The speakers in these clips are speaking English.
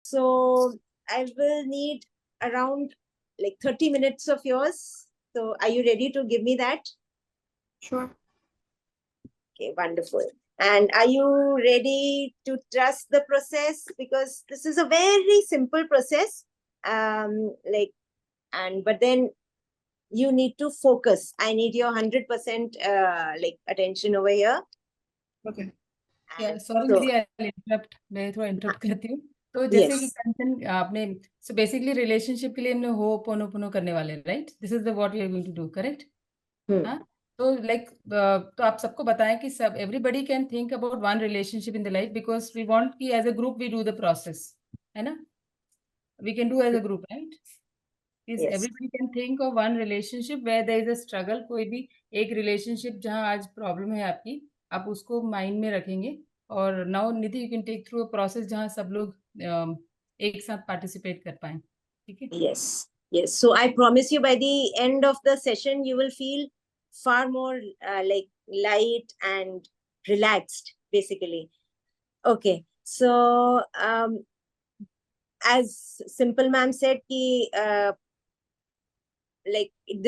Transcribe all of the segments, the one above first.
So I will need around like 30 minutes of yours. So are you ready to give me that? Sure. Okay, wonderful. And are you ready to trust the process? Because this is a very simple process. But then you need to focus. I need your 100% attention over here. Okay. And sorry so, दीदी, आई interrupt, मैं थोड़ा interrupt करती हूँ। तो जैसे कि yes, कंचन आपने, so basically relationship के लिए हमने होपोनोपोनो करने वाले, right? This is the what we are going to do, correct? हाँ। तो लाइक तो आप सबको बताएं कि सब everybody can think about one relationship in the life, because we want कि as a group we do the process, है ना? We can do as a group, right? Is yes, everybody can think of one relationship where there is a struggle. कोई भी एक relationship जहां आज problem है आपकी, आप उसको माइंड में रखेंगे। और now Nidhi, you can take through a process जहां सब लोग एक साथ पार्टिसिपेट कर पाए, ठीक है? yes, yes. So I promise you by the end of the session, you will feel far more light and relaxed, basically. Okay. So as Simple Ma'am said,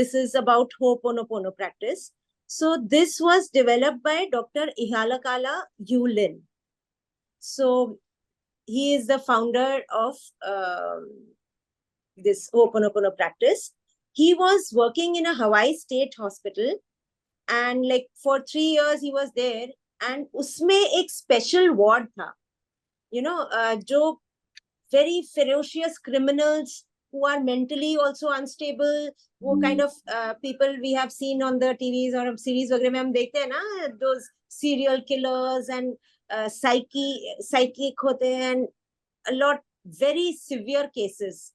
this is about Ho'oponopono practice. So this was developed by Dr. Ihalakala Yulin. So he is the founder of this Ho'oponopono practice. He was working in a Hawaii State Hospital, and like for 3 years he was there. And उसमें एक special ward था, जो very ferocious criminals who are mentally also unstable, वो kind of people we have seen on the TVs or series वगैरह में हम देखते हैं ना, those serial killers and psychic होते हैं, and a lot very severe cases.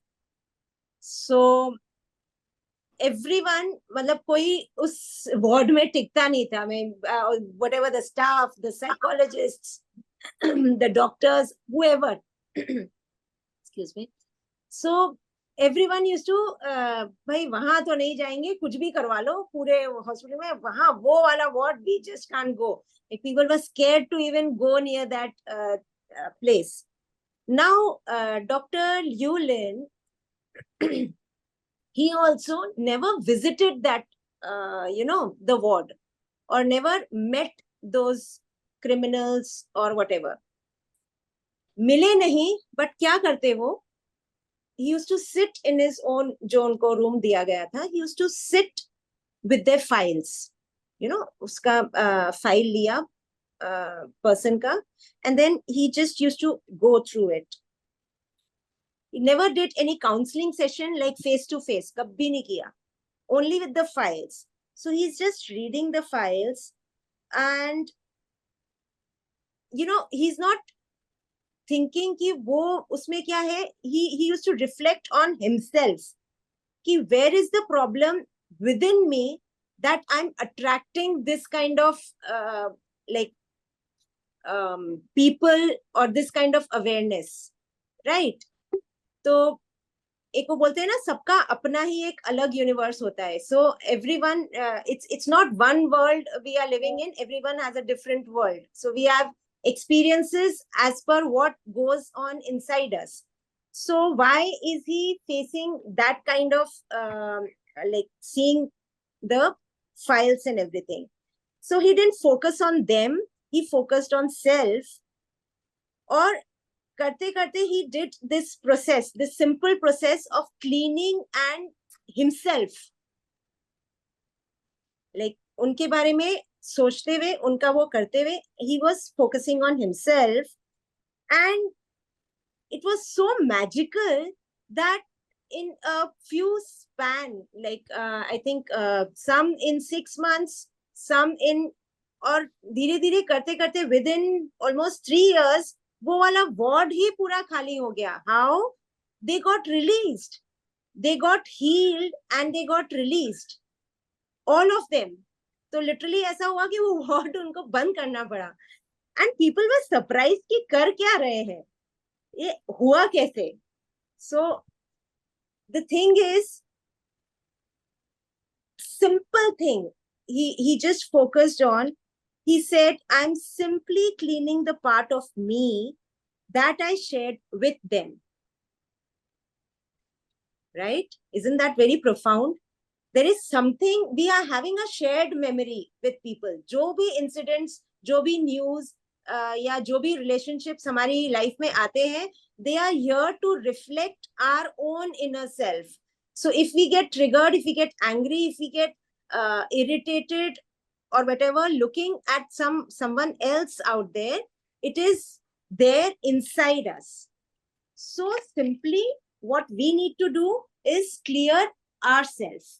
So everyone, मतलब कोई उस वार्ड में टिकता नहीं था. Whatever the staff, the psychologists, the doctors, whoever. Excuse me. So everyone used to भाई वहां तो नहीं जाएंगे, कुछ भी करवा लो पूरे हॉस्पिटल में, वहां वो वाला ward we just can't go. Like people were scared to even go near that place. Now Dr. Yulin, he also never visited that the ward, or never met those criminals or whatever. मिले नहीं, but क्या करते वो, he used to sit in his own, जो उनको room दिया गया था, he used to sit with their files, उसका फाइल लिया person का, and then he just used to go through it. He never did any counseling session like face to face, कभी नहीं किया, only with the files. So he's just reading the files, and he's not thinking कि वो उसमें क्या है. He used to reflect on himself कि where is the problem within me that I'm attracting this kind of people or this kind of awareness, right? तो एक वो बोलते हैं ना, सबका अपना ही एक अलग यूनिवर्स होता है. So everyone, it's not one world we are living in, everyone has a different world. So we have experiences as per what goes on inside us. So why is he facing that kind of seeing the files and everything? So he didn't focus on them, he focused on self. Or करते करते he did this process, this simple process of cleaning and himself, like उनके बारे में सोचते हुए, उनका वो करते हुए, he was focusing on himself. And it was so magical that in a few span, I think some in 6 months, some in, और धीरे धीरे करते करते within almost 3 years वो वाला वार्ड ही पूरा खाली हो गया. How? They got released, they got healed, and they got released, all of them. तो लिटरली ऐसा हुआ कि वो वार्ड उनको बंद करना पड़ा. एंड पीपल वर सरप्राइज कि कर क्या रहे हैं, ये हुआ कैसे. So the thing is simple thing. He just focused on, he said, I'm simply cleaning the part of me that I shared with them. right? Isn't that very profound? There is something, we are having a shared memory with people. जो भी incidents, जो भी news, या जो भी relationships हमारी life में आते हैं, they are here to reflect our own inner self. So if we get triggered, if we get angry, if we get irritated or whatever, looking at someone else out there, it is there inside us. So simply what we need to do is clear ourselves.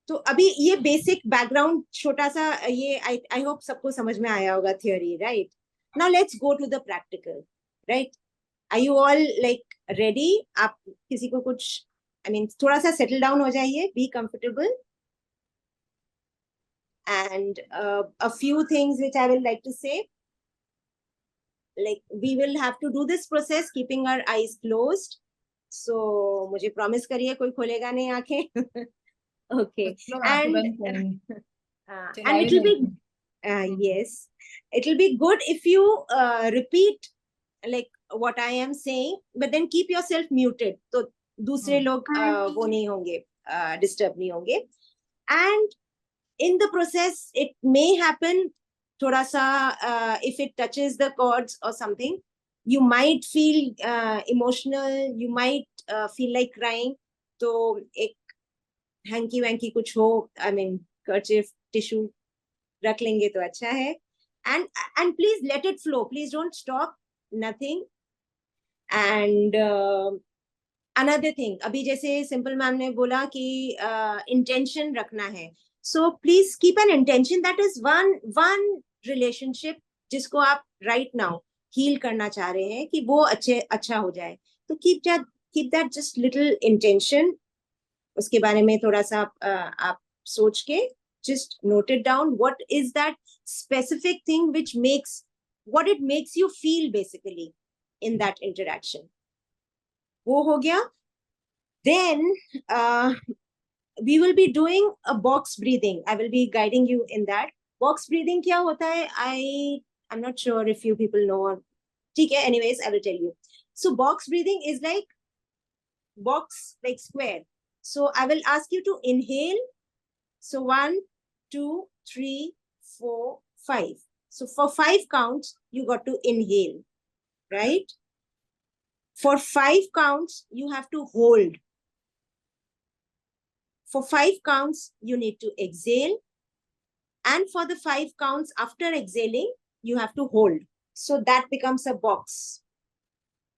तो अभी ये basic background छोटा सा, ये I hope सबको समझ में आया होगा theory, right? Now let's go to the practical, right? Are you all like ready? आप किसी को कुछ, आई मीन थोड़ा सा सेटल डाउन हो जाइए, be comfortable, and a few things which I will like to say, like we will have to do this process keeping our eyes closed. So मुझे promise करिए कोई खोलेगा नहीं आंखें. Okay. And it will be yes, it will be good if you repeat like what I am saying, but then keep yourself muted, तो दूसरे लोग वो नहीं होंगे, disturb नहीं होंगे. And in the process it may happen थोड़ा सा, if it touches the chords or something, you might feel emotional, you might feel like crying. तो एक हैंकी वैंकी कुछ हो, आई मीन कर्चिफ, टिश्यू रख लेंगे तो अच्छा है. And please let it flow, please don't stop, nothing. And another thing, अभी जैसे सिंपल मैम ने बोला कि इंटेंशन रखना है, so please keep an intention that is one relationship जिसको आप राइट नाउ हील करना चाह रहे हैं कि वो अच्छा हो जाए. तो keep that just little intention. उसके बारे में थोड़ा सा आप सोच के just note it down. What is that specific thing which makes, what it makes you feel basically in that interaction? वो हो गया. Then we will be doing a box breathing. I will be guiding you in that. Box breathing क्या होता है? I'm not sure if you people know. ठीक है, anyways I will tell you. So box breathing is like box, like square. So I will ask you to inhale. So 1, 2, 3, 4, 5. So for 5 counts, you got to inhale, right? For 5 counts, you have to hold. For 5 counts, you need to exhale. And for the 5 counts after exhaling, you have to hold. So that becomes a box.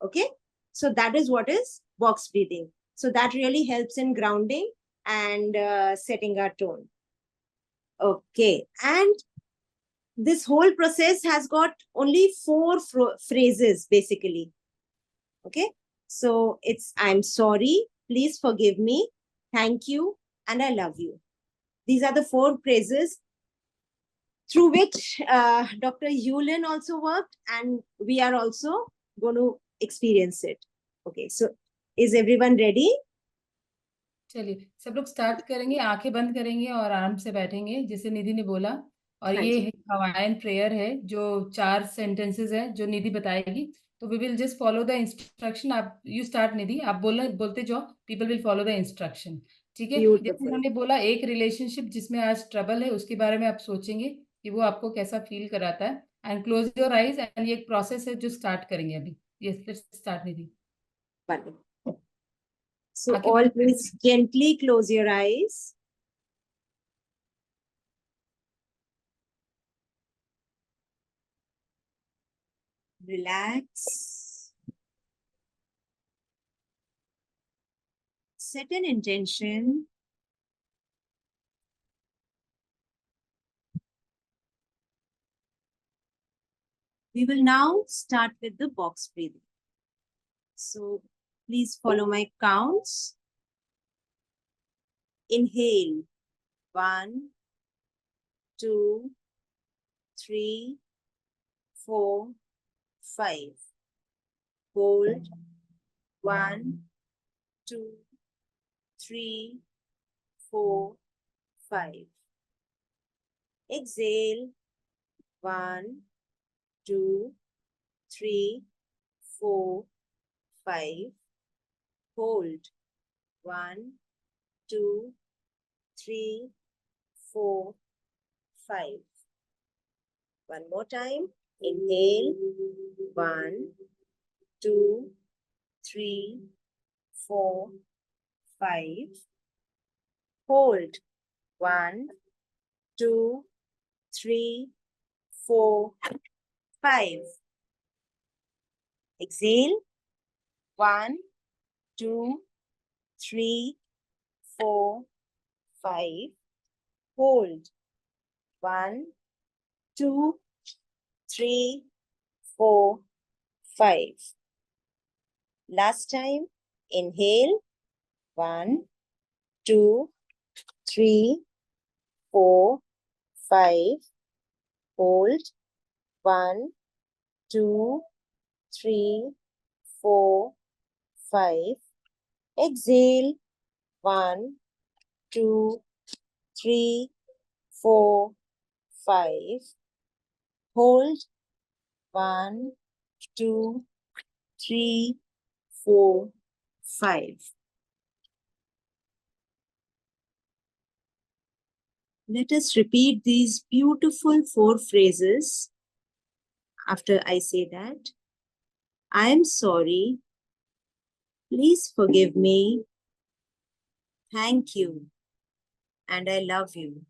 Okay? So that is what is box breathing. So that really helps in grounding and setting our tone. Okay. And this whole process has got only 4 phrases basically. Okay. So it's, I'm sorry, please forgive me, thank you, and I love you. These are the 4 phrases through which Dr. Yulin also worked, and we are also going to experience it. Okay. So is everyone ready? चलिए सब लोग start करेंगे, आंखें बंद करेंगे और आराम से बैठेंगे जैसे निधि ने बोला. और ये हवाईयन प्रेयर है जो 4 सेंटेंसेस है जो निधि बताएगी. तो we will just follow the instruction. आप यू स्टार्ट निधि, आप बोलते जाओ, people will follow the instruction. ठीक है? जैसे उन्होंने बोला एक रिलेशनशिप जिसमें आज ट्रबल है उसके बारे में आप सोचेंगे कि वो आपको कैसा फील कराता है. And close your eyes. And ये एक प्रोसेस है जो स्टार्ट करेंगे अभी. Yes, let's start Nidhi. So all please gently close your eyes. Relax. Set an intention. We will now start with the box breathing. So please follow my counts. Inhale. 1, 2, 3, 4, 5. Hold. 1, 2, 3, 4, 5. Exhale. 1, 2, 3, 4, 5. hold. 1, 2, 3, 4, 5. One more time. Inhale. 1, 2, 3, 4, 5. Hold. 1, 2, 3, 4, 5. Exhale. 1, 2, 3, 4, 5. Hold. 1, 2, 3, 4, 5. Last time. Inhale. 1, 2, 3, 4, 5. Hold. 1, 2, 3, 4, 5. Exhale. 1, 2, 3, 4, 5. Hold. 1, 2, 3, 4, 5. Let us repeat these beautiful 4 phrases after I say that. I am sorry. Please forgive me. Thank you. And I love you.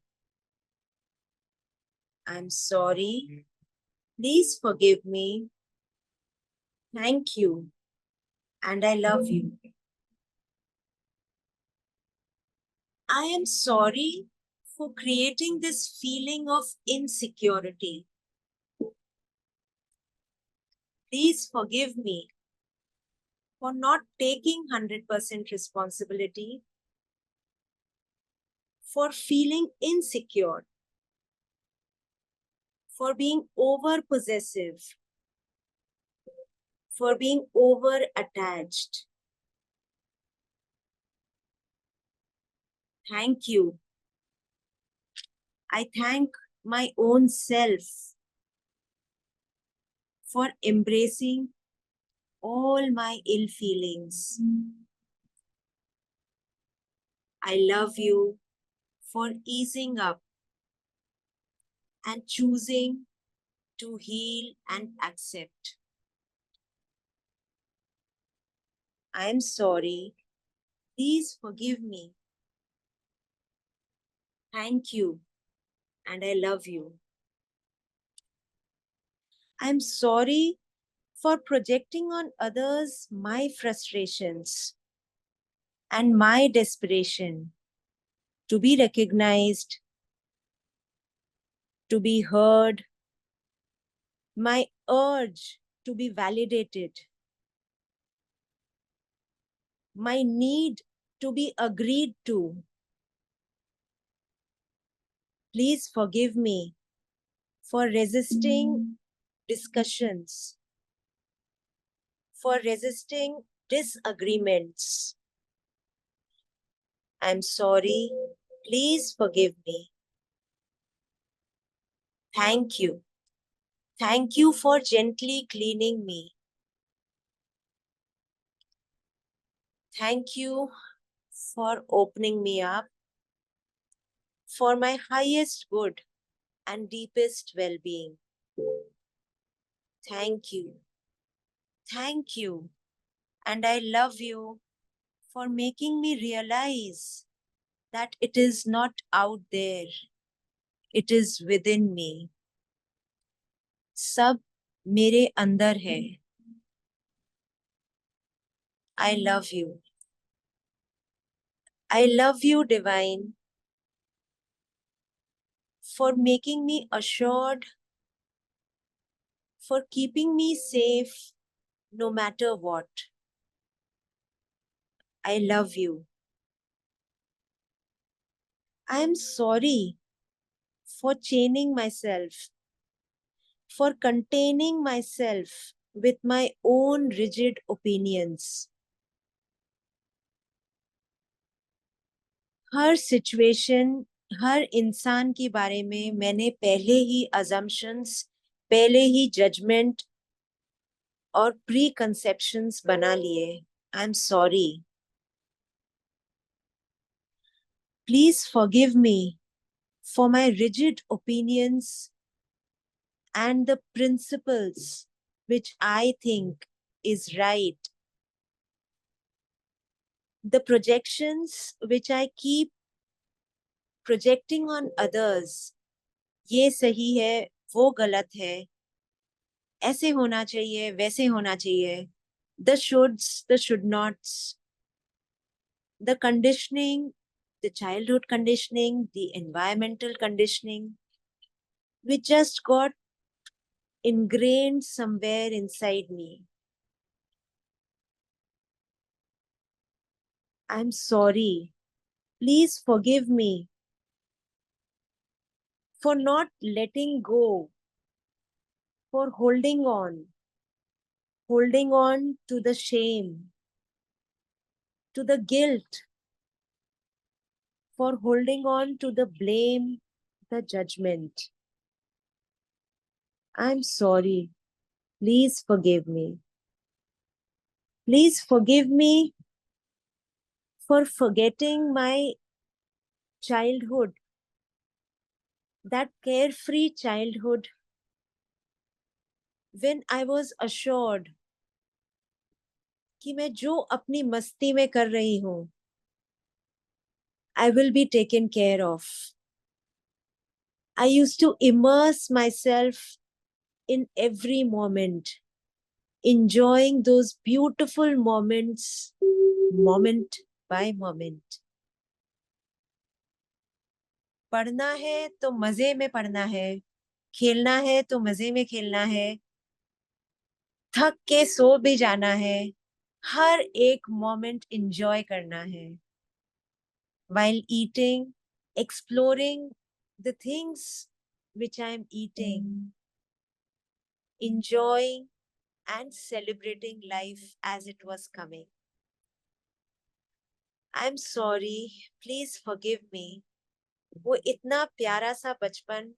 I'm sorry. Please forgive me. Thank you. And I love you. I am sorry for creating this feeling of insecurity. Please forgive me for not taking 100% responsibility, for feeling insecure, for being over possessive, for being over attached. Thank you. I thank my own self for embracing all my ill feelings. I love you for easing up and choosing to heal and accept. I am sorry. Please forgive me. Thank you. And I love you. I am sorry for projecting on others my frustrations and my desperation to be recognized, to be heard, my urge to be validated, my need to be agreed to. Please forgive me for resisting discussions, for resisting disagreements. I'm sorry. Please forgive me. Thank you. Thank you for gently cleaning me. Thank you for opening me up for my highest good and deepest well-being. Thank you. Thank you. And I love you for making me realize that it is not out there. It is within me. सब मेरे अंदर है. I love you. I love you, Divine, for making me assured, for keeping me safe no matter what. I love you. I am sorry for chaining myself, for containing myself with my own rigid opinions. हर situation, हर इंसान के बारे में मैंने पहले ही assumptions, पहले ही judgment और प्री कंसेप्शंस बना लिए. I am sorry. Please forgive me for my rigid opinions and the principles which I think is right. The projections which I keep projecting on others, ये सही है, वो गलत है, ऐसे होना चाहिए, वैसे होना चाहिए, the shoulds, the should nots, the conditioning, the childhood conditioning, the environmental conditioning, which just got ingrained somewhere inside me. I'm sorry. Please forgive me for not letting go, for holding on to the shame, to the guilt, for holding on to the blame, the judgment. I'm sorry. Please forgive me. Please forgive me for forgetting my childhood, that carefree childhood when I was assured कि मैं जो अपनी मस्ती में कर रही हूँ, I will be taken care of. I used to immerse myself in every moment, enjoying those beautiful moments, moment by moment. पढ़ना है तो मजे में पढ़ना है, खेलना है तो मजे में खेलना है, थक के सो भी जाना है, हर एक मोमेंट एंजॉय करना है. While eating, exploring the things which I am eating, enjoying and celebrating life as it was coming. I'm sorry, please forgive me. वो इतना प्यारा सा बचपन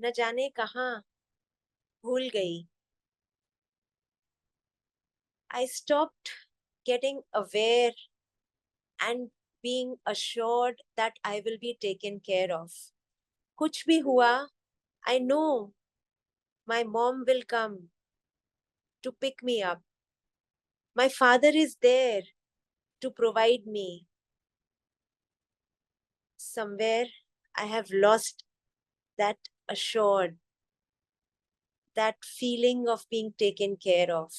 न जाने कहाँ भूल गई. I stopped getting aware and being assured that I will be taken care of. कुछ भी हुआ, I know my mom will come to pick me up. My father is there to provide me. Somewhere I have lost that assured, that feeling of being taken care of.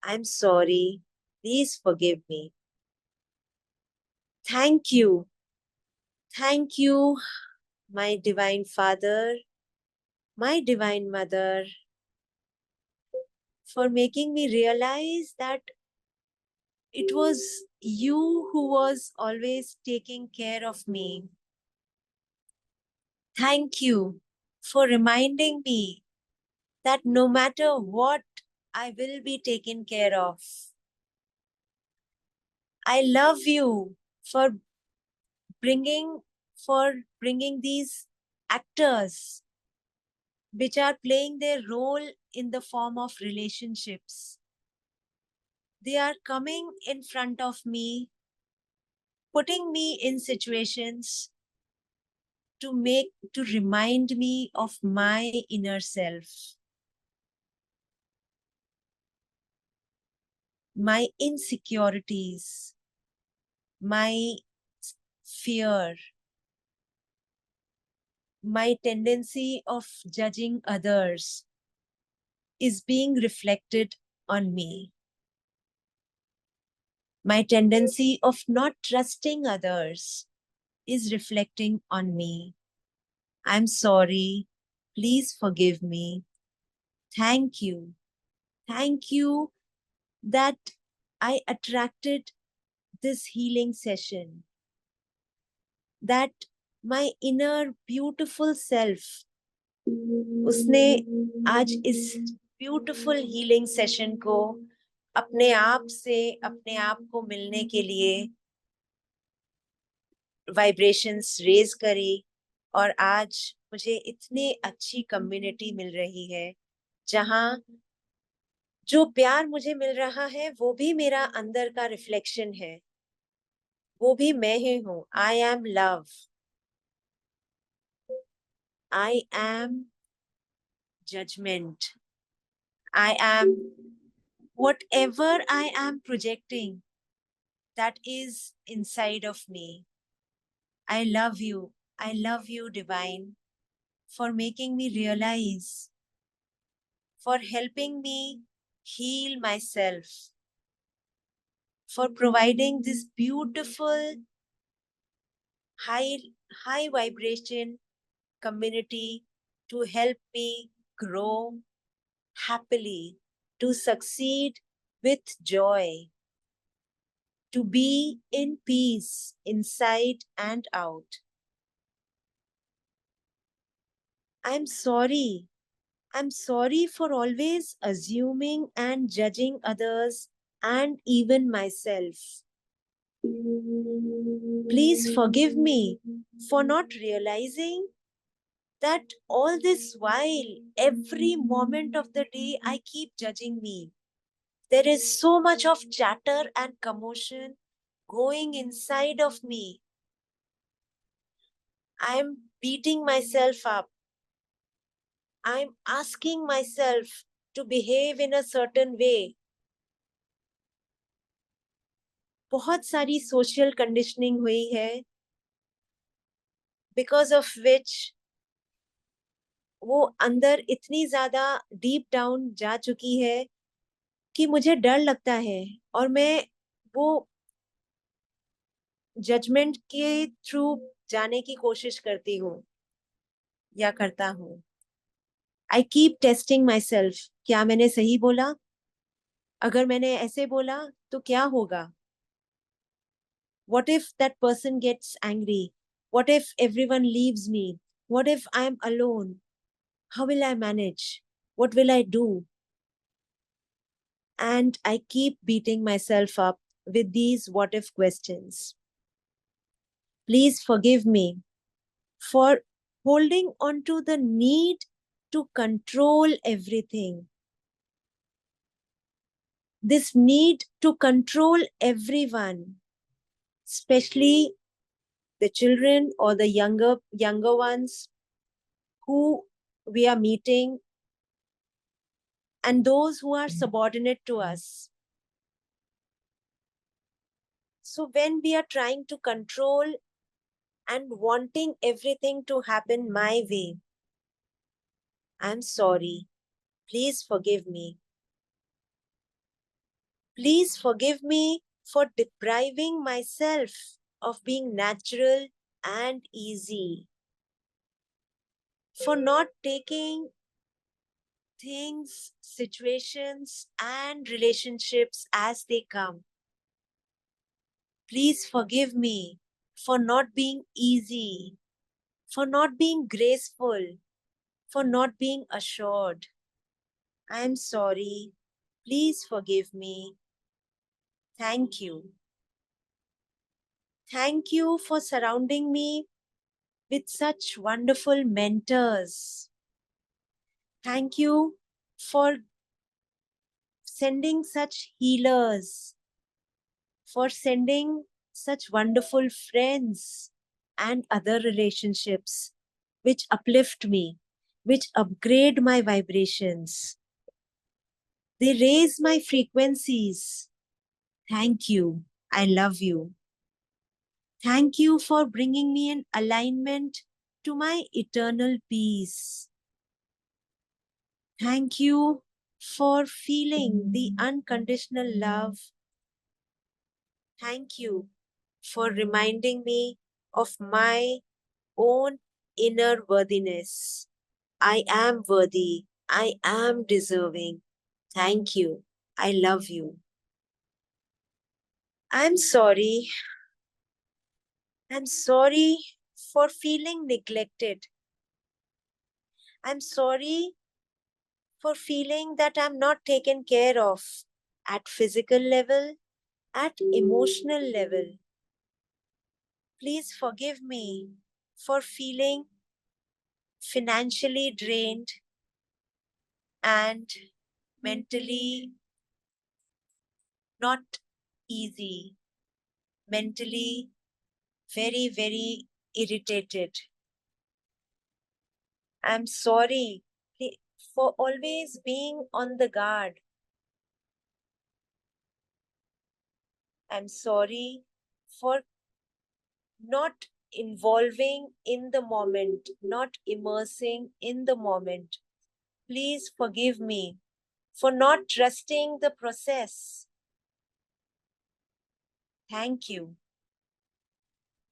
I'm sorry. Please forgive me. Thank you. Thank you, my Divine Father, my Divine Mother, for making me realize that it was you who was always taking care of me. Thank you for reminding me that no matter what, I will be taken care of. I love you for bringing these actors which are playing their role in the form of relationships. They are coming in front of me, putting me in situations to remind me of my inner self, my insecurities, my fear, my tendency of judging others is being reflected on me. My tendency of not trusting others is reflecting on me. I'm sorry. Please forgive me. Thank you. Thank you that I attracted this healing session, that my inner beautiful self, उसने आज इस beautiful healing session को अपने आप से अपने आप को मिलने के लिए वाइब्रेशंस रेज करी, और आज मुझे इतनी अच्छी कम्युनिटी मिल रही है जहां जो प्यार मुझे मिल रहा है वो भी मेरा अंदर का रिफ्लेक्शन है. वो भी मैं ही हूँ. I am love. I am judgment. I am whatever I am projecting that is inside of me. I love you. I love you, Divine, for making me realize, for helping me heal myself, for providing this beautiful high high vibration community to help me grow happily, to succeed with joy, to be in peace inside and out. I'm sorry. I'm sorry for always assuming and judging others and even myself. Please forgive me for not realizing that all this while, every moment of the day, I keep judging me. There is so much of chatter and commotion going inside of me. I'm beating myself up. I'm asking myself to behave in a certain way. बहुत सारी social conditioning हुई है, because of which वो अंदर इतनी ज्यादा deep down जा चुकी है कि मुझे डर लगता है और मैं वो जजमेंट के थ्रू जाने की कोशिश करती हूँ या करता हूँ. I keep testing my self. क्या मैंने सही बोला? अगर मैंने ऐसे बोला तो क्या होगा? What if that person gets angry? What if everyone leaves me? What if I'm alone? How will I manage? What will I do? And I keep beating myself up with these what if questions. Please forgive me for holding on to the need to control everything. This need to control everyone, especially the children or the younger ones who we are meeting, and those who are subordinate to us. So when we are trying to control and wanting everything to happen my way, I'm sorry. Please forgive me. Please forgive me for depriving myself of being natural and easy, for not taking things, situations, and relationships as they come. Please forgive me for not being easy, for not being graceful, for not being assured. I'm sorry. Please forgive me. Thank you. Thank you for surrounding me with such wonderful mentors. Thank you for sending such healers, for sending such wonderful friends and other relationships which uplift me, which upgrade my vibrations. They raise my frequencies. Thank you. I love you. Thank you for bringing me in alignment to my eternal peace. Thank you for feeling the unconditional love. Thank you for reminding me of my own inner worthiness. I am worthy. I am deserving. Thank you. I love you. I'm sorry. I'm sorry for feeling neglected. I'm sorry for feeling that I'm not taken care of at physical level, at emotional level. Please forgive me for feeling financially drained and mentally not easy. mentally very, very irritated. I'm sorry for always being on the guard. I'm sorry for not involving in the moment, not immersing in the moment. Please forgive me for not trusting the process. Thank you.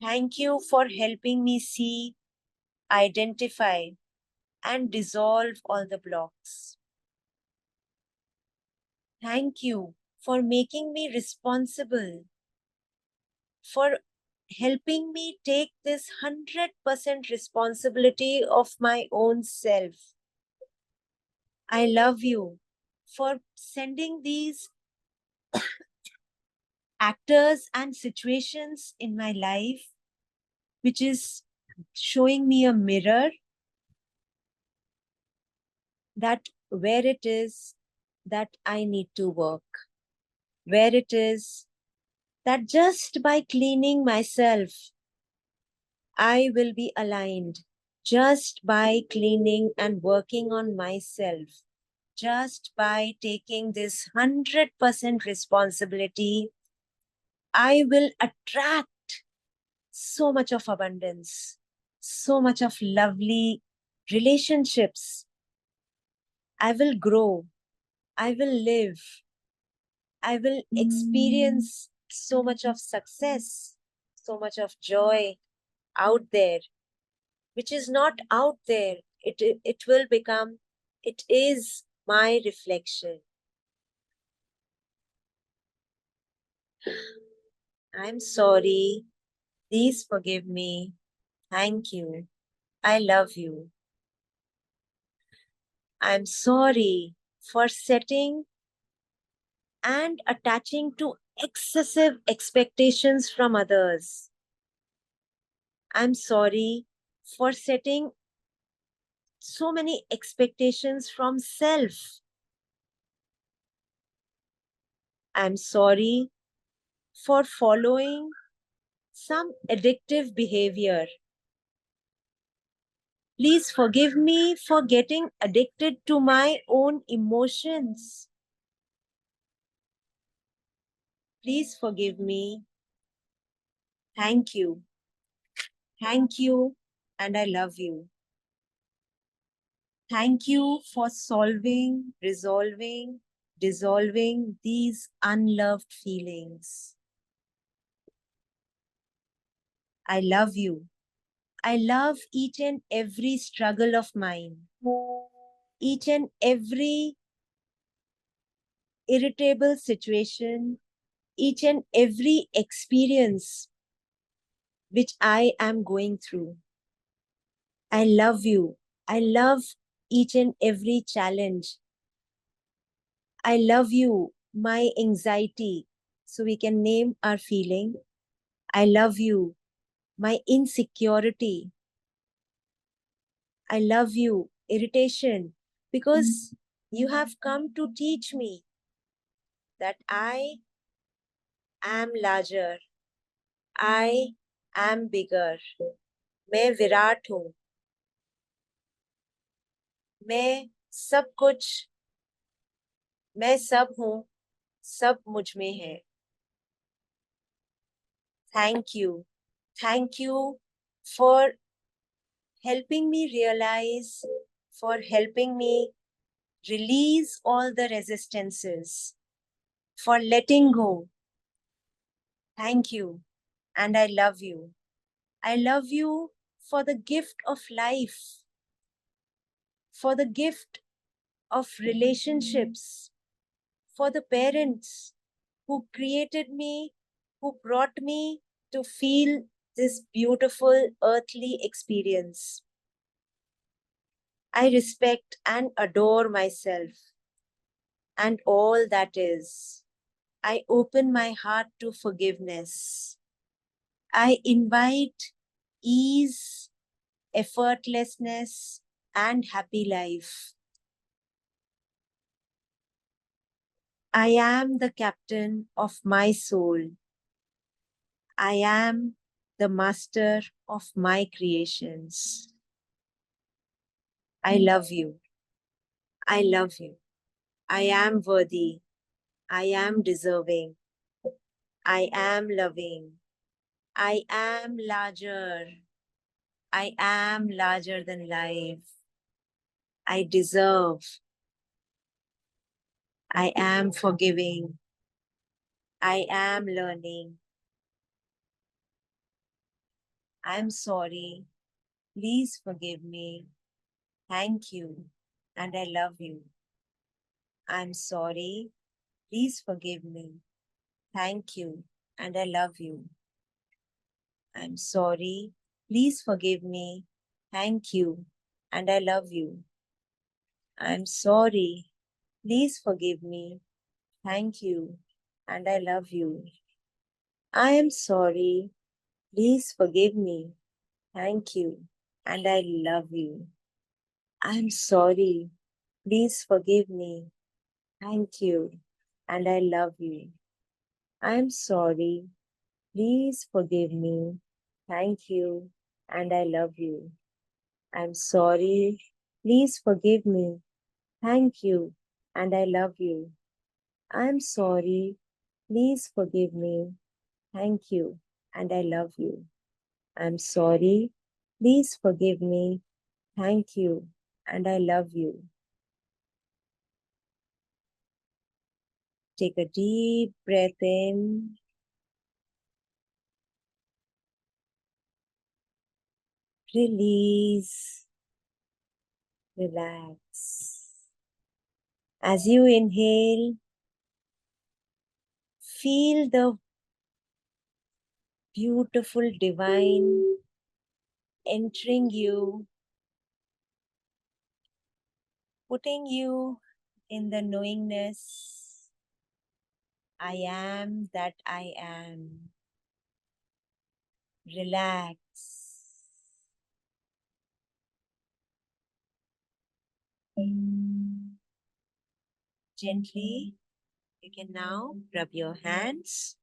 Thank you for helping me see, identify, and dissolve all the blocks. Thank you for making me responsible, for helping me take this 100% responsibility of my own self. I love you for sending these actors and situations in my life, which is showing me a mirror that where it is that I need to work, where it is that just by cleaning myself, I will be aligned. Just by cleaning and working on myself, just by taking this 100% responsibility, I will attract so much of abundance, so much of lovely relationships. I will grow, I will live, I will experience so much of success, so much of joy out there, which is not out there. It will become, it is my reflection. I'm sorry. Please forgive me. Thank you. I love you. I'm sorry for setting and attaching to excessive expectations from others. I'm sorry for setting so many expectations from self. I'm sorry for following some addictive behavior. Please forgive me for getting addicted to my own emotions. Please forgive me. Thank you. Thank you, and I love you. Thank you for solving, resolving, dissolving these unloved feelings. I love you. I love each and every struggle of mine, each and every irritable situation, each and every experience which I am going through. I love you. I love each and every challenge. I love you, my anxiety. So we can name our feeling. I love you, my insecurity. I love you, irritation, because you have come to teach me that I am larger. I am bigger. मैं विराट हूँ. मैं सब कुछ, मैं सब हूँ, सब मुझ में है. Thank you. Thank you for helping me realize, for helping me release all the resistances, for letting go. Thank you. And I love you. I love you for the gift of life, for the gift of relationships, for the parents who created me, who brought me to feel this beautiful earthly experience. I respect and adore myself and all that is. I open my heart to forgiveness. I invite ease, effortlessness, and happy life. I am the captain of my soul. I am the master of my creations. I love you. I love you. I am worthy. I am deserving. I am loving. I am larger. I am larger than life. I deserve. I am forgiving. I am learning. I'm sorry. Please forgive me. Thank you. And I love you. I'm sorry. Please forgive me. Thank you. And I love you. I'm sorry. Please forgive me. Thank you. And I love you. I'm sorry. Please forgive me. Thank you. And I love you. I am sorry. Please forgive me. Thank you. And I love you. I'm sorry. Please forgive me. Thank you. And I love you. I'm sorry. Please forgive me. Thank you. And I love you. I'm sorry. Please forgive me. Thank you. And I love you. I'm sorry. Please forgive me. Thank you. And I love you. I'm sorry. Please forgive me. Thank you. And I love you. Take a deep breath in. Release. Relax. As you inhale, feel the beautiful divine entering you, putting you in the knowingness, I am that I am. Relax. Gently, you can now rub your hands,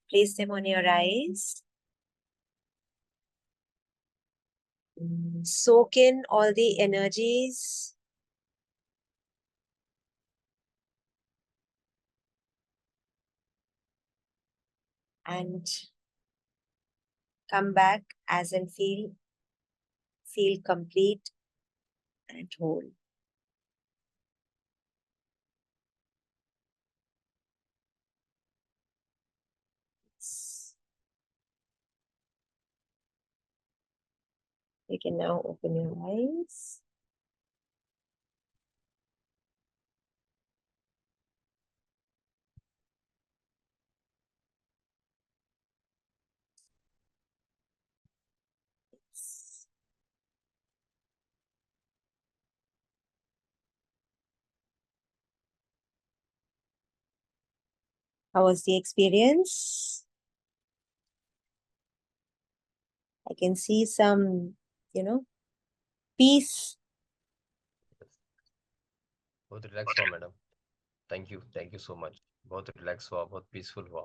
place them on your eyes, soak in all the energies, and come back as and feel complete and whole. You can now open your eyes. How was the experience? I can see some, peace. बहुत relax हुआ madam. Thank you so much. बहुत relax हुआ, बहुत peaceful हुआ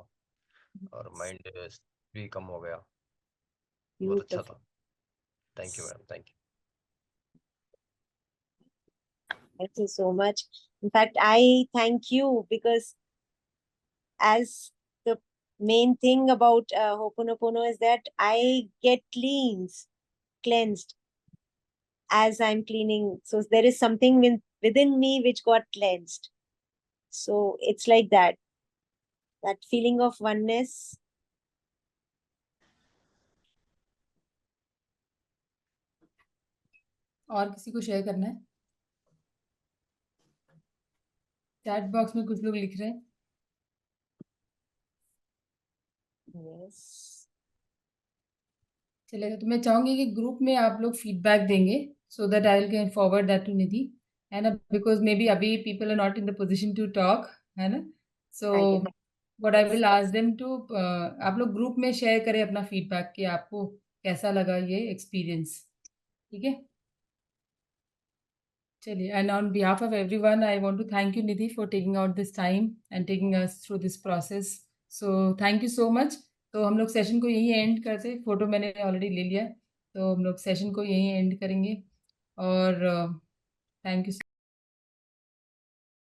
और mind भी कम हो गया. बहुत अच्छा था. Thank you madam. Thank you. Thank you so much. In fact, I thank you because as the main thing about Ho'oponopono is that I get cleansed as I'm cleaning. So there is something within me which got cleansed. So it's like that feeling of oneness. और किसी को share करना है? Chat box में कुछ लोग लिख रहे हैं. Yes. चलेगा. तो मैं चाहूंगी कि ग्रुप में आप लोग फीडबैक देंगे so that I will can forward that to Nidhi. है ना? Because maybe अभी people are not in the position to talk. है ना? So what I will ask them to आप लोग ग्रुप में शेयर करें अपना फीडबैक कि आपको कैसा लगा ये एक्सपीरियंस. ठीक है? चलिए. And on behalf of everyone, I want to thank you, Nidhi, for taking out this time and taking us through this process. So thank you so much. तो हम लोग सेशन को यही एंड करते, फोटो मैंने ऑलरेडी ले लिया, तो हम लोग सेशन को यही एंड करेंगे। और थैंक यू।